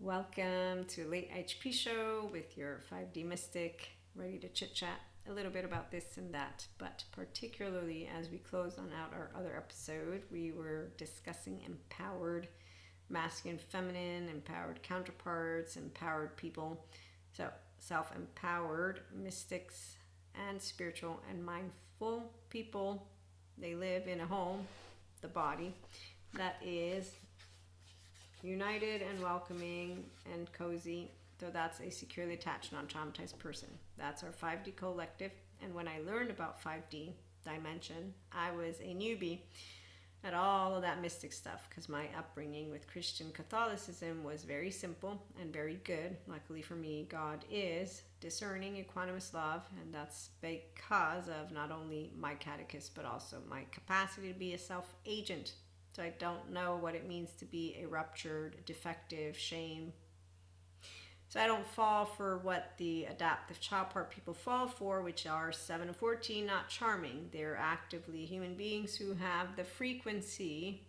Welcome to Late IHP Show with your 5D Mystic, ready to chit chat a little bit about this and that. But particularly as we close on out our other episode, we were discussing empowered masculine, feminine, empowered counterparts, empowered people. So, self empowered mystics and spiritual and mindful people, they live in a home, the body, that is united and welcoming and cozy. So that's a securely attached, non-traumatized person. That's our 5D collective. And when I learned about 5D dimension, I was a newbie at all of that mystic stuff because my upbringing with Christian Catholicism was very simple and very good. Luckily for me, God is discerning, equanimous love, and that's because of not only my catechist but also my capacity to be a self-agent. So I don't know what it means to be a ruptured, defective, shame. So I don't fall for what the adaptive child part people fall for, which are 7 and 14, not charming. They're actively human beings who have the frequency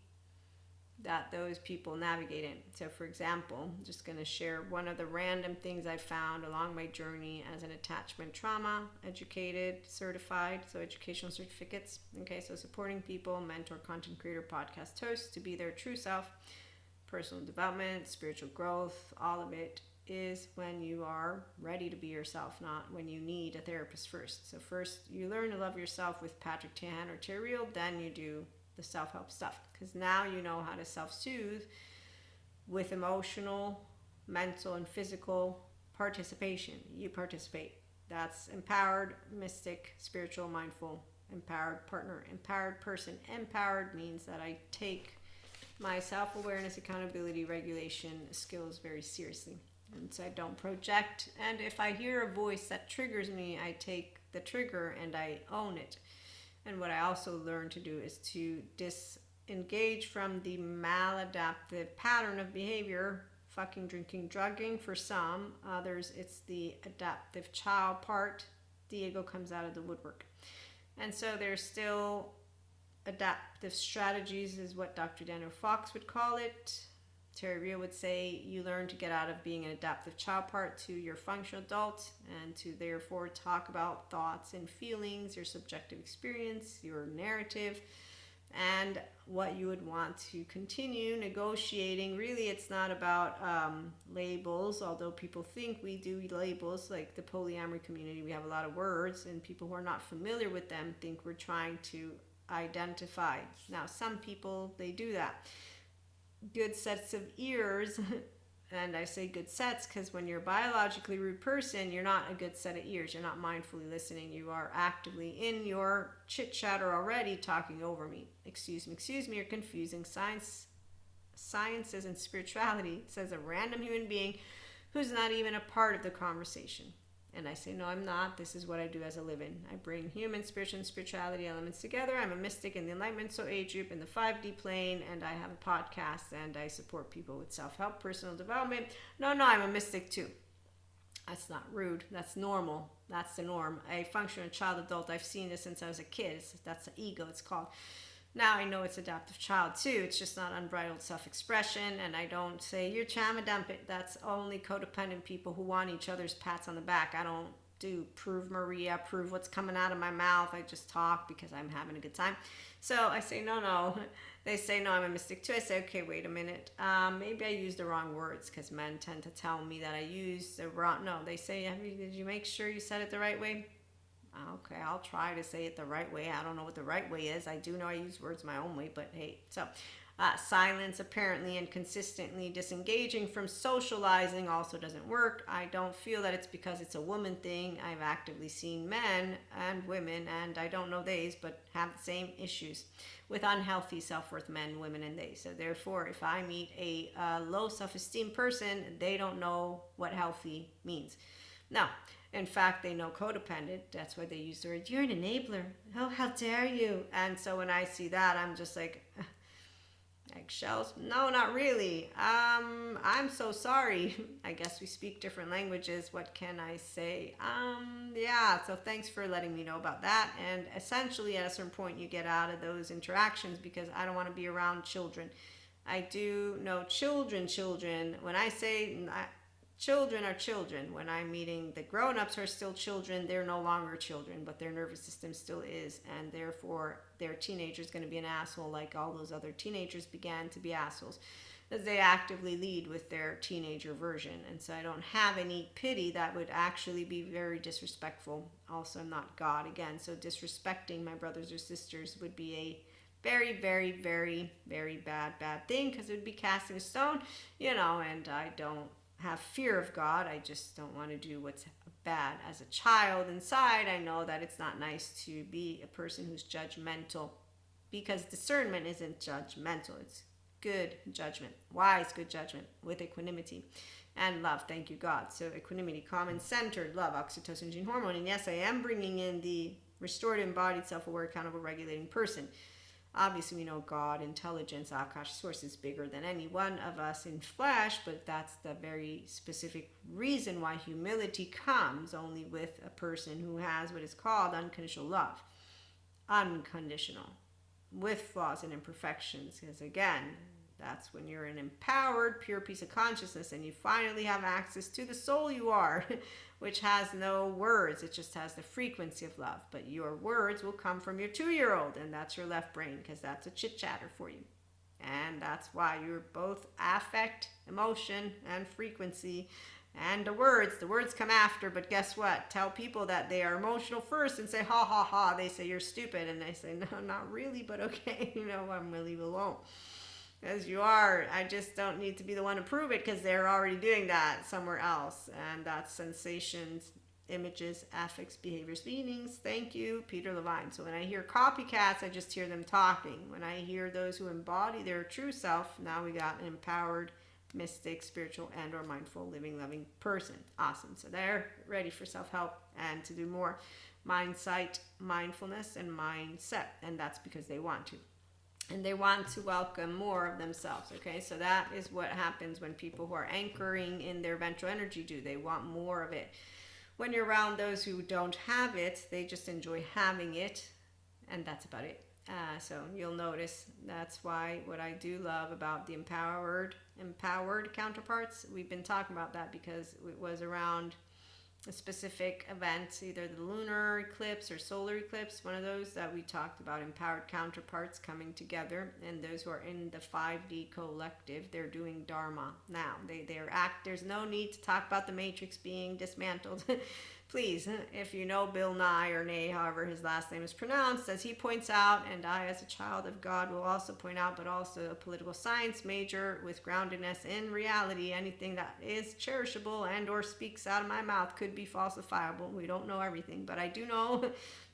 that those people navigate in. So for example, I'm just going to share one of the random things I found along my journey as an attachment trauma educated, certified, so educational certificates. Okay, so supporting people, mentor, content creator, podcast host to be their true self, personal development, spiritual growth, all of it is when you are ready to be yourself, not when you need a therapist first. So first you learn to love yourself with Patrick Tahan or Terry Real, then you do the self-help stuff, because now you know how to self-soothe with emotional, mental, and physical participation. You participate. That's empowered, mystic, spiritual, mindful, empowered partner, empowered person. Empowered means that I take my self-awareness, accountability, regulation skills very seriously. And so I don't project. And if I hear a voice that triggers me, I take the trigger and I own it. And what I also learned to do is to disengage from the maladaptive pattern of behavior, fucking, drinking, drugging for some. Others, it's the adaptive child part. The ego comes out of the woodwork. And so there's still adaptive strategies is what Dr. Daniel Fox would call it. Terry Real would say you learn to get out of being an adaptive child part to your functional adult and to therefore talk about thoughts and feelings, your subjective experience, your narrative, and what you would want to continue negotiating. Really, it's not about labels, although people think we do labels, like the polyamory community. We have a lot of words, and people who are not familiar with them think we're trying to identify. Now, some people, they do that. Good sets of ears, and I say good sets because when you're a biologically rude person, you're not a good set of ears. You're not mindfully listening. You are actively in your chit chatter already talking over me. Excuse me, you're confusing sciences and spirituality, says a random human being who's not even a part of the conversation. And I say, no, I'm not. This is what I do as a living. I bring human, spiritual, and spirituality elements together. I'm a mystic in the Enlightenment Soul Age group in the 5D plane, and I have a podcast, and I support people with self-help, personal development. No, I'm a mystic too. That's not rude. That's normal. That's the norm. A functional child adult, I've seen this since I was a kid. That's the ego, it's called. Now I know it's adaptive child too. It's just not unbridled self-expression, and I don't say you're trauma dumping. That's only codependent people who want each other's pats on the back. I don't do prove Maria, prove what's coming out of my mouth. I just talk because I'm having a good time. So I say no. They say no, I'm a mystic too. I say okay, wait a minute. Maybe I used the wrong words because men tend to tell me that I used the wrong. No, they say, did you make sure you said it the right way? Okay, I'll try to say it the right way. I don't know what the right way is. I do know I use words my own way, but hey. So, silence apparently and consistently disengaging from socializing also doesn't work. I don't feel that it's because it's a woman thing. I've actively seen men and women, and I don't know theys, but have the same issues with unhealthy self-worth men, women, and they. So therefore, if I meet a low self-esteem person, they don't know what healthy means. No. In fact, they know codependent. That's why they use the word, you're an enabler. Oh, how dare you? And so when I see that, I'm just like, eggshells? No, not really. I'm so sorry. I guess we speak different languages. What can I say? Yeah, so thanks for letting me know about that. And essentially, at a certain point, you get out of those interactions because I don't want to be around children. I do know children. When I say children are children, when I'm meeting the grown-ups who are still children, they're no longer children, but their nervous system still is, and therefore their teenager is going to be an asshole like all those other teenagers began to be assholes, as they actively lead with their teenager version. And so I don't have any pity. That would actually be very disrespectful. Also, I'm not God again, so disrespecting my brothers or sisters would be a very, very, very, very bad thing, because it would be casting a stone, and I don't have fear of God. I just don't want to do what's bad. As a child inside, I know that it's not nice to be a person who's judgmental, because discernment isn't judgmental. It's good judgment, wise, good judgment with equanimity and love. Thank you, God. So equanimity, common centered love, oxytocin gene hormone. And yes, I am bringing in the restorative, embodied, self-aware, accountable, regulating person. Obviously, we know God, intelligence, Akash source is bigger than any one of us in flesh, but that's the very specific reason why humility comes only with a person who has what is called unconditional love. Unconditional. With flaws and imperfections. Because again, that's when you're an empowered, pure piece of consciousness and you finally have access to the soul you are, which has no words. It just has the frequency of love. But your words will come from your 2-year-old, and that's your left brain, because that's a chit-chatter for you. And that's why you're both affect, emotion, and frequency. And the words come after, but guess what? Tell people that they are emotional first and say, ha, ha, ha. They say, you're stupid. And they say, no, not really, but okay. I'm really alone. As you are, I just don't need to be the one to prove it, because they're already doing that somewhere else. And that's sensations, images, affects, behaviors, meanings. Thank you, Peter Levine. So when I hear copycats, I just hear them talking. When I hear those who embody their true self, now we got an empowered, mystic, spiritual, and or mindful, living, loving person. Awesome. So they're ready for self-help and to do more mind, sight, mindfulness, and mindset. And that's because they want to. And they want to welcome more of themselves. Okay, so that is what happens when people who are anchoring in their ventral energy do. They want more of it. When you're around those who don't have it, they just enjoy having it, and that's about it. So you'll notice that's why what I do love about the empowered counterparts, we've been talking about that because it was around a specific event, either the lunar eclipse or solar eclipse, one of those that we talked about empowered counterparts coming together. And those who are in the 5D collective, they're doing Dharma now. There's no need to talk about the matrix being dismantled. Please, if you know Bill Nye, or Nay, however his last name is pronounced, as he points out, and I as a child of God will also point out, but also a political science major with groundedness in reality, anything that is cherishable and or speaks out of my mouth could be falsifiable. We don't know everything, but I do know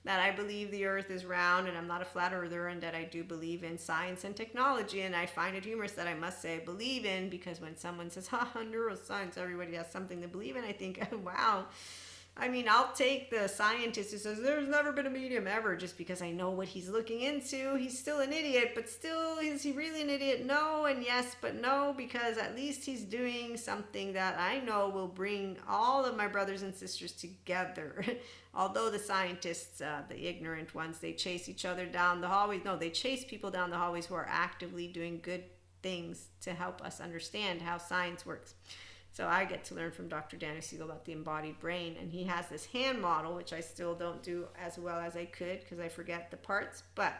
that I believe the earth is round, and I'm not a flat earther, and that I do believe in science and technology. And I find it humorous that I must say I believe in, because when someone says, neuroscience, everybody has something to believe in, I think, wow. I mean, I'll take the scientist who says there's never been a medium ever, just because I know what he's looking into. He's still an idiot, but still, is he really an idiot? No, and yes, but no, because at least he's doing something that I know will bring all of my brothers and sisters together. Although the scientists, the ignorant ones, they chase each other down the hallways. No, they chase people down the hallways who are actively doing good things to help us understand how science works. So I get to learn from Dr. Daniel Siegel about the embodied brain, and he has this hand model, which I still don't do as well as I could because I forget the parts. But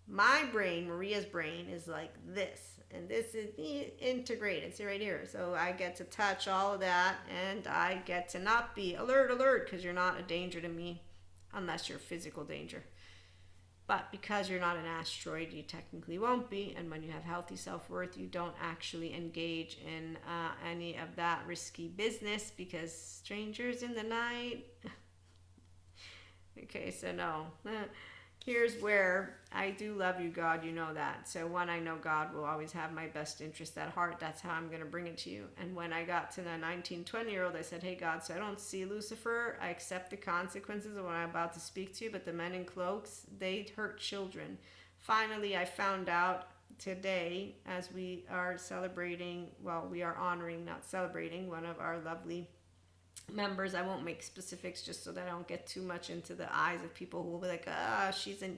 my brain, Maria's brain, is like this, and this is integrated. See right here. So I get to touch all of that, and I get to not be alert, because you're not a danger to me unless you're physical danger. But because you're not an asteroid, you technically won't be. And when you have healthy self-worth, you don't actually engage in any of that risky business, because strangers in the night. Okay, so no. Here's where I do love you, God. You know that. So one, I know God will always have my best interest at heart. That's how I'm going to bring it to you. And when I got to the 19, 20-year-old, I said, hey, God, so I don't see Lucifer. I accept the consequences of what I'm about to speak to you. But the men in cloaks, they hurt children. Finally, I found out today, as we are celebrating, well, we are honoring, not celebrating, one of our lovely members. I won't make specifics just so that I don't get too much into the eyes of people who will be like, she's in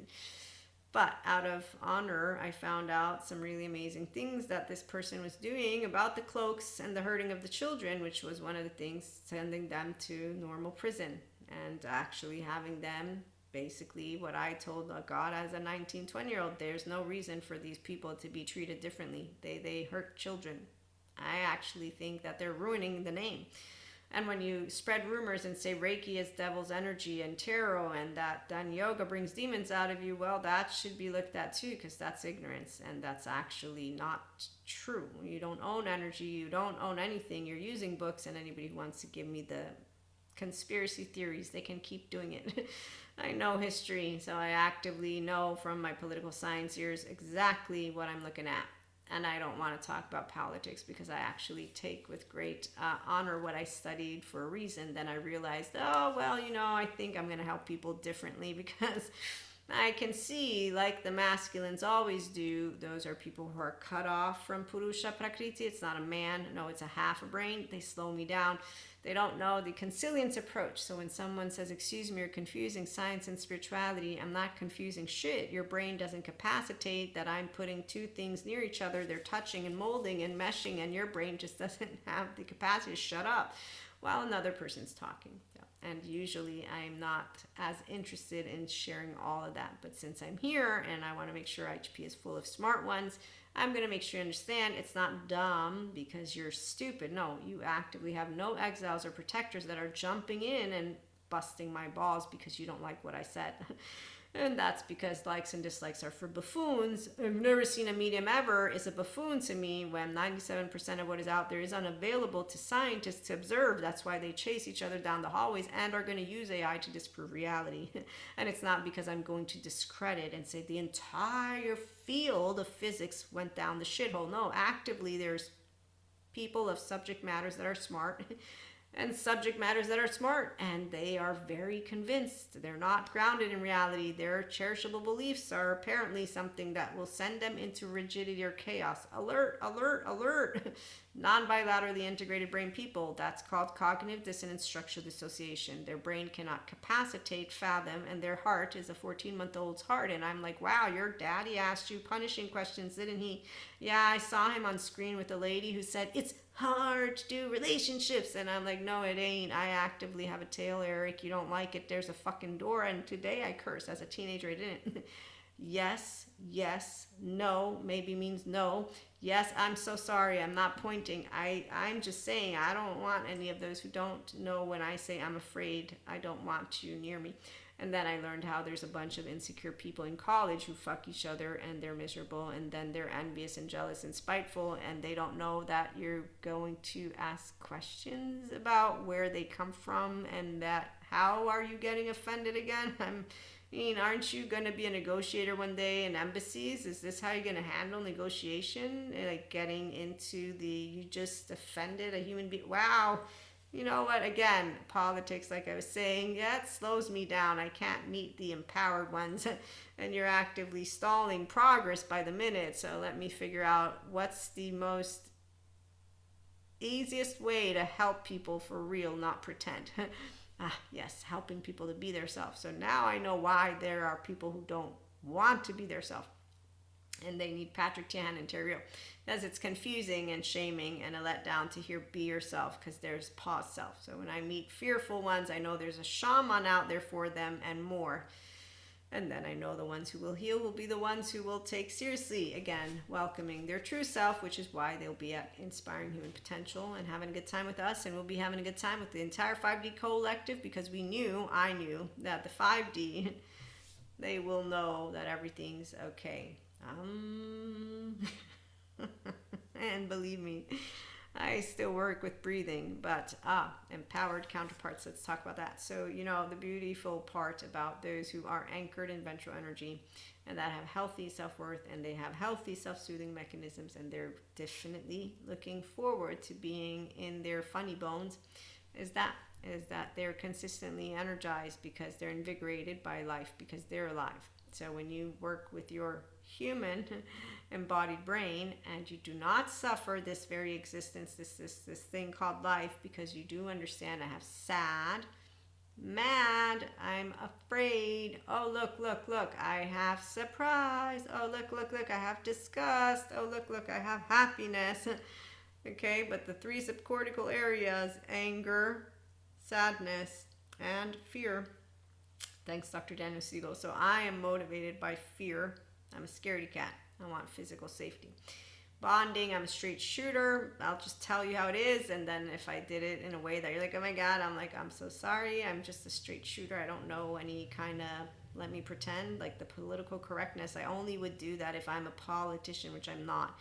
But out of honor, I found out some really amazing things that this person was doing about the cloaks and the hurting of the children, which was one of the things sending them to normal prison and actually having them basically what I told God as a 19, 20-year-old. There's no reason for these people to be treated differently. They hurt children. I actually think that they're ruining the name. And when you spread rumors and say Reiki is devil's energy and tarot and that then yoga brings demons out of you, well, that should be looked at too, because that's ignorance and that's actually not true. You don't own energy, you don't own anything. You're using books, and anybody who wants to give me the conspiracy theories, they can keep doing it. I know history, so I actively know from my political science years exactly what I'm looking at. And I don't want to talk about politics because I actually take with great honor what I studied for a reason. Then I realized, oh, well, I think I'm going to help people differently because I can see, like the masculines always do, those are people who are cut off from Purusha Prakriti. It's not a man. No, it's a half a brain. They slow me down. They don't know the consilience approach. So when someone says, excuse me, you're confusing science and spirituality, I'm not confusing shit. Your brain doesn't capacitate that I'm putting two things near each other. They're touching and molding and meshing, and your brain just doesn't have the capacity to shut up while another person's talking. And usually I'm not as interested in sharing all of that. But since I'm here and I want to make sure IHP is full of smart ones, I'm going to make sure you understand it's not dumb because you're stupid. No, you actively have no exiles or protectors that are jumping in and busting my balls because you don't like what I said. And that's because likes and dislikes are for buffoons. I've never seen a medium ever is a buffoon to me when 97% of what is out there is unavailable to scientists to observe. That's why they chase each other down the hallways and are going to use AI to disprove reality. And it's not because I'm going to discredit and say the entire field of physics went down the shithole. No, actively there's people of subject matters that are smart and subject matters that are smart, and they are very convinced. They're not grounded in reality. Their cherishable beliefs are apparently something that will send them into rigidity or chaos. Alert, alert, alert. Non-bilaterally integrated brain people, that's called cognitive dissonance structural dissociation. Their brain cannot capacitate, fathom, and their heart is a 14-month-old's heart. And I'm like, wow, your daddy asked you punishing questions, didn't he? Yeah, I saw him on screen with a lady who said, it's hard to do relationships. And I'm like, no, it ain't. I actively have a tail, Eric. You don't like it. There's a fucking door. And today I cursed. As a teenager, I didn't. Yes, yes, no, maybe means no. Yes, I'm so sorry. I'm not pointing. I'm just saying I don't want any of those who don't know when I say I'm afraid. I don't want you near me. And then I learned how there's a bunch of insecure people in college who fuck each other and they're miserable, and then they're envious and jealous and spiteful, and they don't know that you're going to ask questions about where they come from and that how are you getting offended again? Aren't you going to be a negotiator one day in embassies? Is this how you're going to handle negotiation? Like getting into you just offended a human being? Wow. You know what? Again, politics, like I was saying, yeah, it slows me down. I can't meet the empowered ones, and you're actively stalling progress by the minute. So let me figure out what's the most easiest way to help people for real, not pretend. Yes, helping people to be their self. So now I know why there are people who don't want to be their self, and they need Patrick Tian and Terrio, because it's confusing and shaming and a letdown to hear be yourself, because there's pause self. So when I meet fearful ones, I know there's a shaman out there for them and more. And then I know the ones who will heal will be the ones who will take seriously, again, welcoming their true self, which is why they'll be at Inspiring Human Potential and having a good time with us. And we'll be having a good time with the entire 5D collective, because I knew that the 5D, they will know that everything's okay. And believe me, I still work with breathing, but empowered counterparts, let's talk about that. So, the beautiful part about those who are anchored in ventral energy and that have healthy self-worth and they have healthy self-soothing mechanisms, and they're definitely looking forward to being in their funny bones, is that they're consistently energized because they're invigorated by life, because they're alive. So when you work with your human embodied brain and you do not suffer this very existence, this thing called life, because you do understand I have sad, mad, I'm afraid, oh look, I have surprise, oh look, I have disgust, oh look, I have happiness. Okay, but the three subcortical areas, anger, sadness, and fear. Thanks, Dr. Daniel Siegel. So I am motivated by fear. I'm a scaredy cat. I want physical safety. Bonding, I'm a straight shooter. I'll just tell you how it is, and then if I did it in a way that you're like, oh my god, I'm like, I'm so sorry, I'm just a straight shooter. I don't know any kind of, let me pretend, like the political correctness. I only would do that if I'm a politician, which I'm not.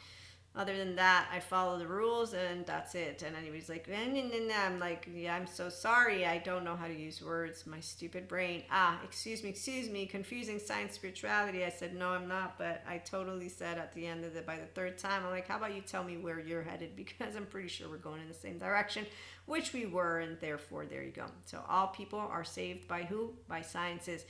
Other than that, I follow the rules and that's it. And anybody's like, I'm like, yeah, I'm so sorry, I don't know how to use words, my stupid brain. Excuse me, confusing science spirituality. I said, no, I'm not, but I totally said at the end of by the third time, I'm like, how about you tell me where you're headed, because I'm pretty sure we're going in the same direction, which we were, and therefore there you go. So all people are saved by who? By sciences.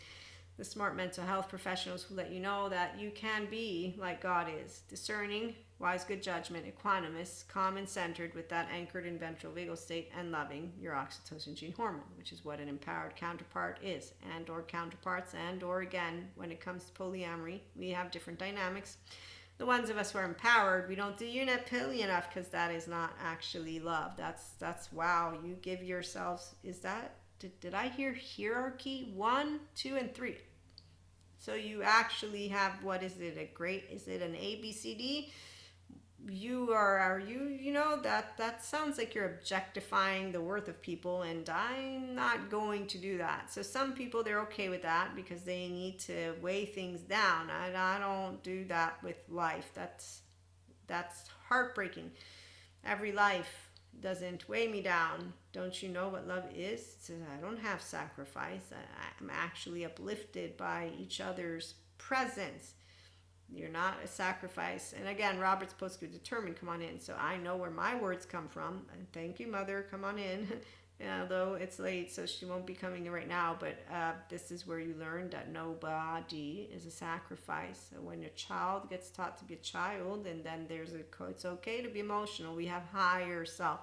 The smart mental health professionals who let you know that you can be like God is, discerning, wise, good judgment, equanimous, calm and centered with that anchored in ventral vagal state, and loving your oxytocin gene hormone, which is what an empowered counterpart is, and or counterparts, and or again, when it comes to polyamory, we have different dynamics. The ones of us who are empowered, we don't do unipilly enough because that is not actually love. That's wow, you give yourselves, is that, did I hear hierarchy? 1, 2, and 3. So you actually have, what is it, is it an A, B, C, D? You know, that sounds like you're objectifying the worth of people, and I'm not going to do that. So some people, they're okay with that because they need to weigh things down. I don't do that with life. That's heartbreaking. Every life doesn't weigh me down. Don't you know what love is? I don't have sacrifice. I'm actually uplifted by each other's presence. You're not a sacrifice. And again, Robert's supposed to be determined. Come on in. So I know where my words come from. And thank you, Mother. Come on in. Although it's late, so she won't be coming in right now. But this is where you learn that nobody is a sacrifice. So when your child gets taught to be a child, and then it's okay to be emotional. We have higher self.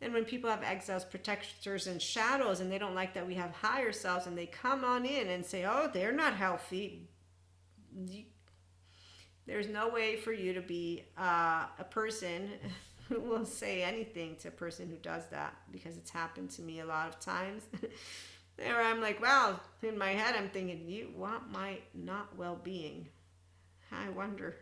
And when people have exiles, protectors, and shadows, and they don't like that we have higher selves, and they come on in and say, oh, they're not healthy. There's no way for you to be a person who will say anything to a person who does that, because it's happened to me a lot of times. Where I'm like, wow, in my head I'm thinking, you want my not well-being. I wonder,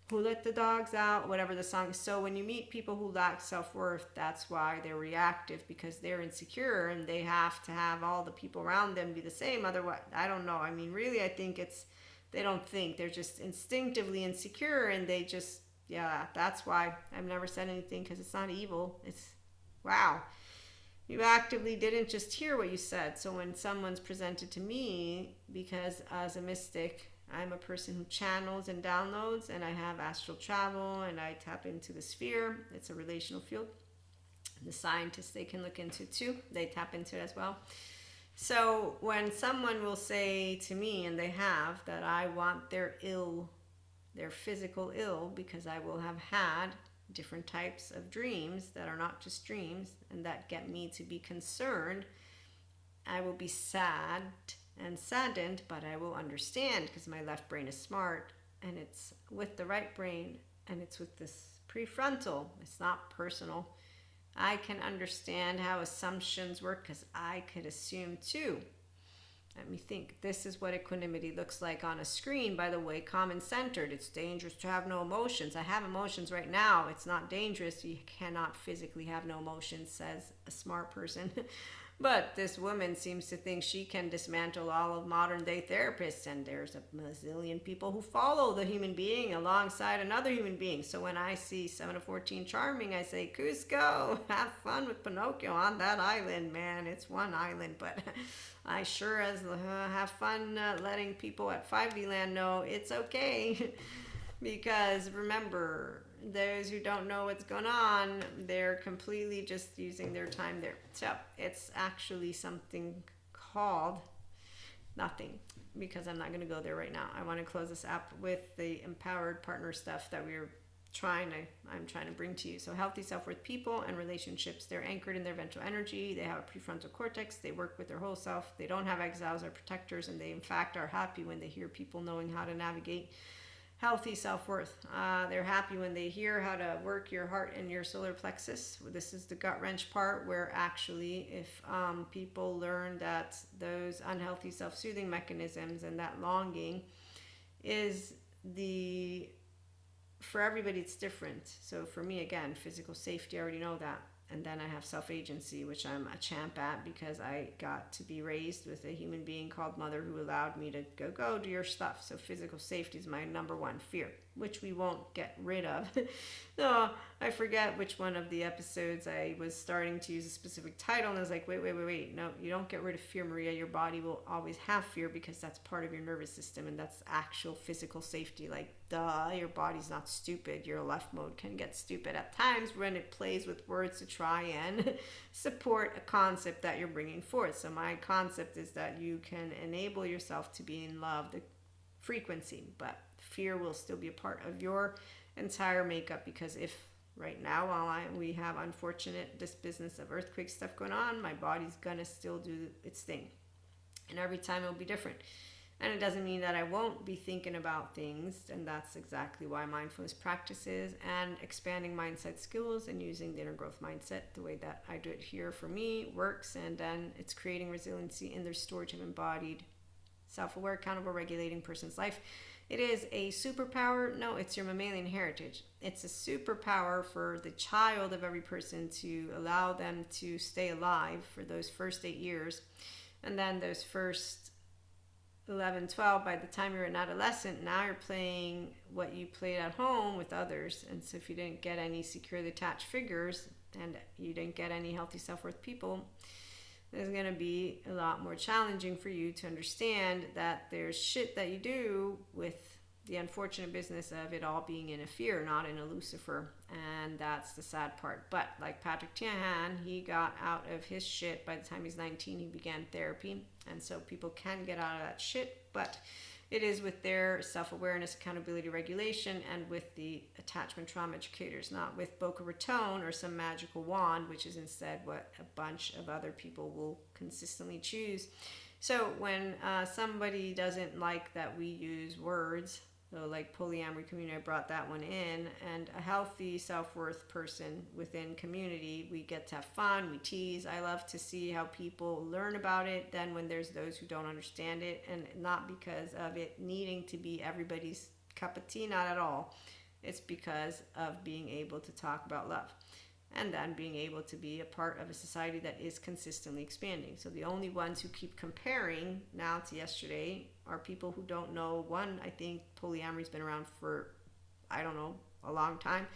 who let the dogs out, whatever the song is. So when you meet people who lack self-worth, that's why they're reactive, because they're insecure and they have to have all the people around them be the same. Otherwise, I don't know. I mean, really, I think they don't think. They're just instinctively insecure, and they just, yeah, that's why I've never said anything, because it's not evil. It's, wow. You actively didn't just hear what you said. So when someone's presented to me, because as a mystic, I'm a person who channels and downloads, and I have astral travel, and I tap into the sphere. It's a relational field. The scientists, they can look into too. They tap into it as well. So when someone will say to me, and they have, that I want their physical ill, because I will have had different types of dreams that are not just dreams, and that get me to be concerned, I will be sad and saddened, but I will understand, because my left brain is smart, and it's with the right brain, and it's with this prefrontal. It's not personal. I can understand how assumptions work, because I could assume too. Let me think. This is what equanimity looks like on a screen, by the way, common-centered. It's dangerous to have no emotions. I have emotions right now. It's not dangerous. You cannot physically have no emotions, says a smart person. But this woman seems to think she can dismantle all of modern day therapists, and there's a bazillion people who follow the human being alongside another human being. So when I see 7 of 14 charming, I say, Cusco, have fun with Pinocchio on that island, man. It's one island, but I sure as have fun letting people at 5D land know it's okay. Because remember, those who don't know what's going on, they're completely just using their time there. So it's actually something called nothing, because I'm not going to go there right now. I want to close this up with the empowered partner stuff that we're I'm trying to bring to you. So healthy self-worth people and relationships, they're anchored in their ventral energy. They have a prefrontal cortex. They work with their whole self. They don't have exiles or protectors, and they in fact are happy when they hear people knowing how to navigate healthy self-worth. They're happy when they hear how to work your heart and your solar plexus. This is the gut wrench part, where actually if people learn that those unhealthy self-soothing mechanisms and that longing is for everybody it's different. So for me, again, physical safety, I already know that. And then I have self-agency, which I'm a champ at because I got to be raised with a human being called mother who allowed me to go do your stuff. So physical safety is my number one fear, which we won't get rid of. No, I forget which one of the episodes I was starting to use a specific title, and I was like, wait. No, you don't get rid of fear, Maria. Your body will always have fear because that's part of your nervous system, and that's actual physical safety. Like, duh, your body's not stupid. Your left mode can get stupid at times when it plays with words to try and support a concept that you're bringing forth. So my concept is that you can enable yourself to be in love, the frequency, but fear will still be a part of your entire makeup, because if right now while we have this business of earthquake stuff going on, my body's gonna still do its thing, and every time it'll be different. And it doesn't mean that I won't be thinking about things, and that's exactly why mindfulness practices and expanding mindset skills and using the inner growth mindset the way that I do it here for me works. And then it's creating resiliency in the restorative, embodied, self-aware, accountable, regulating person's life. It is a superpower. No, it's your mammalian heritage. It's a superpower for the child of every person to allow them to stay alive for those first 8 years. And then those first 11, 12, by the time you're an adolescent, now you're playing what you played at home with others. And so if you didn't get any securely attached figures and you didn't get any healthy self-worth people, it's going to be a lot more challenging for you to understand that there's shit that you do, with the unfortunate business of it all being in a fear, not in a Lucifer. And that's the sad part. But like Patrick Tiahan, he got out of his shit by the time he's 19. He began therapy. And so people can get out of that shit, but it is with their self-awareness, accountability, regulation, and with the attachment trauma educators, not with Boca Raton or some magical wand, which is instead what a bunch of other people will consistently choose. So when somebody doesn't like that we use words, so like polyamory community, I brought that one in, and a healthy self-worth person within community, we get to have fun, we tease. I love to see how people learn about it then when there's those who don't understand it, and not because of it needing to be everybody's cup of tea, not at all. It's because of being able to talk about love, and then being able to be a part of a society that is consistently expanding. So the only ones who keep comparing now to yesterday are people who don't know. One, I think polyamory's been around for, I don't know, a long time.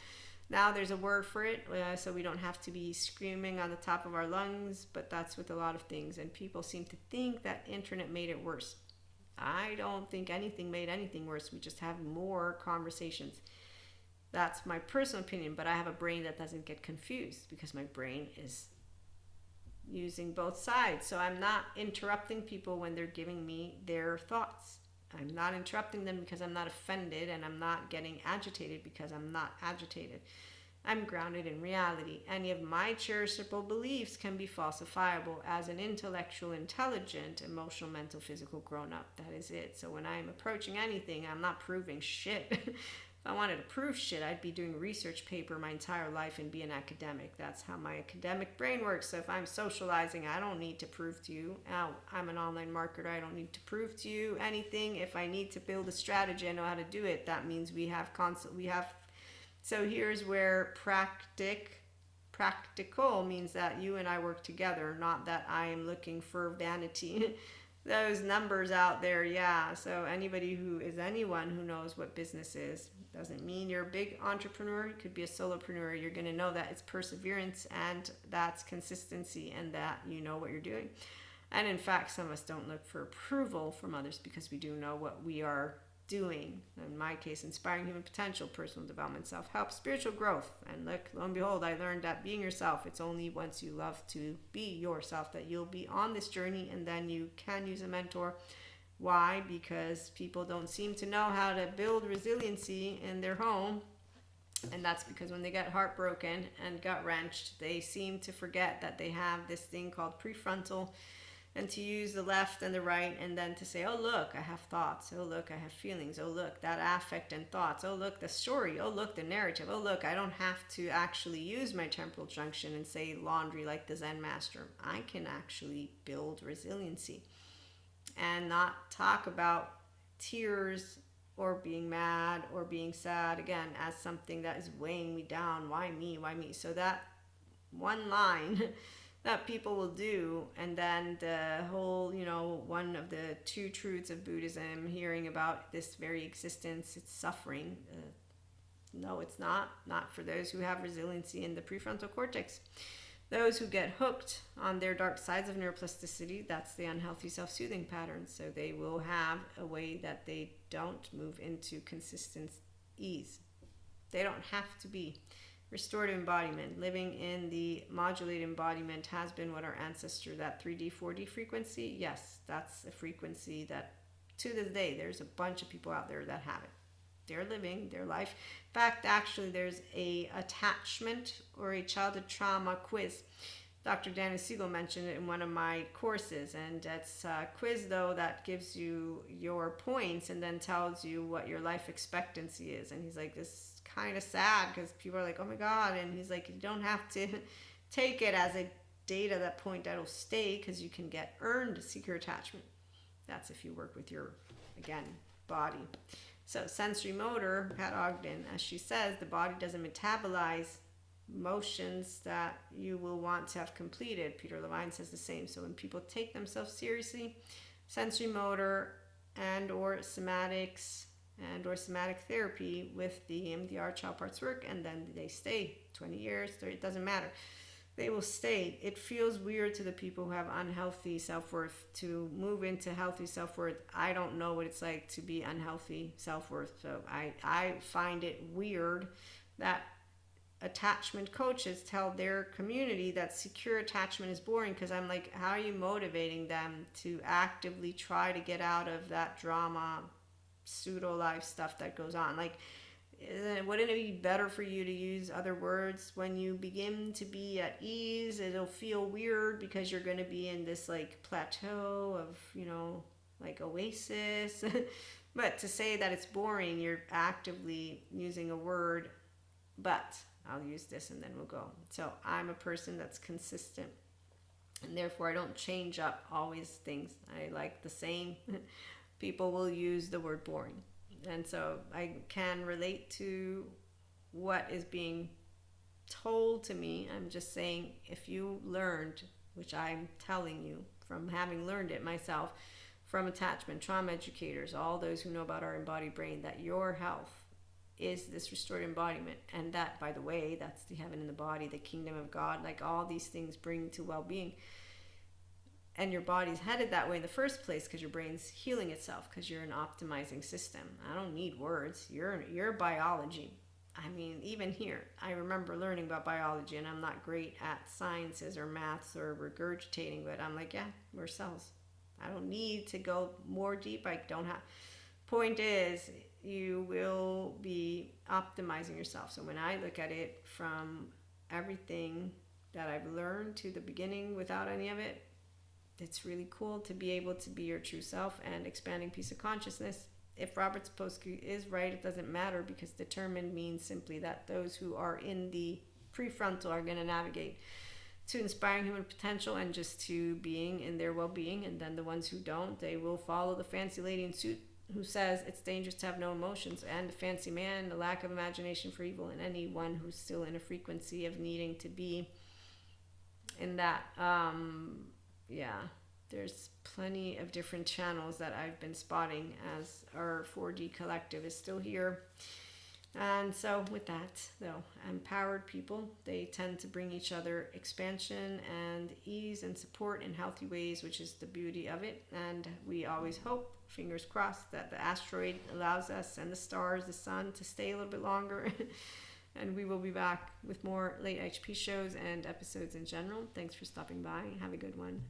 Now there's a word for it, so we don't have to be screaming on the top of our lungs, but that's with a lot of things. And people seem to think that internet made it worse. I don't think anything made anything worse. We just have more conversations. That's my personal opinion, but I have a brain that doesn't get confused because my brain is using both sides. So I'm not interrupting people when they're giving me their thoughts. I'm not interrupting them because I'm not offended, and I'm not getting agitated because I'm not agitated. I'm grounded in reality. Any of my cherishable beliefs can be falsifiable as an intellectual, intelligent, emotional, mental, physical grown-up. That is it. So when I'm approaching anything, I'm not proving shit. If I wanted to prove shit, I'd be doing a research paper my entire life and be an academic. That's how my academic brain works. So if I'm socializing, I don't need to prove to you. Now, I'm an online marketer. I don't need to prove to you anything. If I need to build a strategy, I know how to do it. That means so here's where practical means that you and I work together, not that I am looking for vanity. Those numbers out there, yeah. So anyone who knows what business is, doesn't mean you're a big entrepreneur. You could be a solopreneur. You're going to know that it's perseverance, and that's consistency, and that you know what you're doing. And in fact, some of us don't look for approval from others because we do know what we are doing. In my case, inspiring human potential, personal development, self-help, spiritual growth. And look, lo and behold, I learned that being yourself, it's only once you love to be yourself that you'll be on this journey, and then you can use a mentor. Why? Because people don't seem to know how to build resiliency in their home. And that's because when they get heartbroken and gut wrenched, they seem to forget that they have this thing called prefrontal, and to use the left and the right, and then to say, oh look, I have thoughts, oh look, I have feelings, oh look, that affect and thoughts, oh look, the story, oh look, the narrative, oh look, I don't have to actually use my temporal junction and say laundry like the Zen master. I can actually build resiliency and not talk about tears or being mad or being sad again as something that is weighing me down. Why me, why me? So that one line that people will do, and then the whole, one of the two truths of Buddhism, hearing about this very existence, it's suffering. No, it's not for those who have resiliency in the prefrontal cortex. Those who get hooked on their dark sides of neuroplasticity, that's the unhealthy self-soothing pattern. So they will have a way that they don't move into consistent ease. They don't have to be. Restorative embodiment, living in the modulated embodiment, has been what our ancestor, that 3D, 4D frequency, yes, that's a frequency that to this day, there's a bunch of people out there that have it. They're living their life. In fact, actually, there's a attachment or a childhood trauma quiz. Dr. Daniel Siegel mentioned it in one of my courses, and it's a quiz, though, that gives you your points and then tells you what your life expectancy is. And he's like, this kind of sad because people are like, oh my god, and he's like, you don't have to take it as a data that point that'll stay, because you can get earned secure attachment. That's if you work with your, again, body. So sensory motor, Pat Ogden, as she says, the body doesn't metabolize motions that you will want to have completed. Peter Levine says the same. So when people take themselves seriously, sensory motor and or somatics and or somatic therapy with the EMDR child parts work, and then they stay 20 years, 30, it doesn't matter. They will stay. It feels weird to the people who have unhealthy self-worth to move into healthy self-worth. I don't know what it's like to be unhealthy self-worth. So I find it weird that attachment coaches tell their community that secure attachment is boring, because I'm like, how are you motivating them to actively try to get out of that drama, pseudo life stuff that goes on? Like, wouldn't it be better for you to use other words? When you begin to be at ease, it'll feel weird because you're going to be in this like plateau of, like oasis. But to say that it's boring, you're actively using a word, but I'll use this and then we'll go. So I'm a person that's consistent, and therefore I don't change up always things. I like the same. People will use the word boring. And so I can relate to what is being told to me. I'm just saying, if you learned, which I'm telling you from having learned it myself, from attachment, trauma educators, all those who know about our embodied brain, that your health is this restored embodiment. And that, by the way, that's the heaven in the body, the kingdom of God, like all these things bring to well-being. And your body's headed that way in the first place because your brain's healing itself, because you're an optimizing system. I don't need words. You're biology. I mean, even here, I remember learning about biology, and I'm not great at sciences or maths or regurgitating, but I'm like, yeah, we're cells. I don't need to go more deep. I don't have. Point is, you will be optimizing yourself. So when I look at it from everything that I've learned to the beginning without any of it, it's really cool to be able to be your true self and expanding piece of consciousness. If Robert Sapolsky is right, it doesn't matter, because determined means simply that those who are in the prefrontal are going to navigate to inspiring human potential and just to being in their well-being. And then the ones who don't, they will follow the fancy lady in suit who says it's dangerous to have no emotions, and the fancy man, the lack of imagination for evil, and anyone who's still in a frequency of needing to be in that. There's plenty of different channels that I've been spotting as our 4D collective is still here. And so with that, though, empowered people, they tend to bring each other expansion and ease and support in healthy ways, which is the beauty of it. And we always hope, fingers crossed, that the asteroid allows us, and the stars, the sun, to stay a little bit longer. And we will be back with more late HP shows and episodes in general. Thanks for stopping by. Have a good one.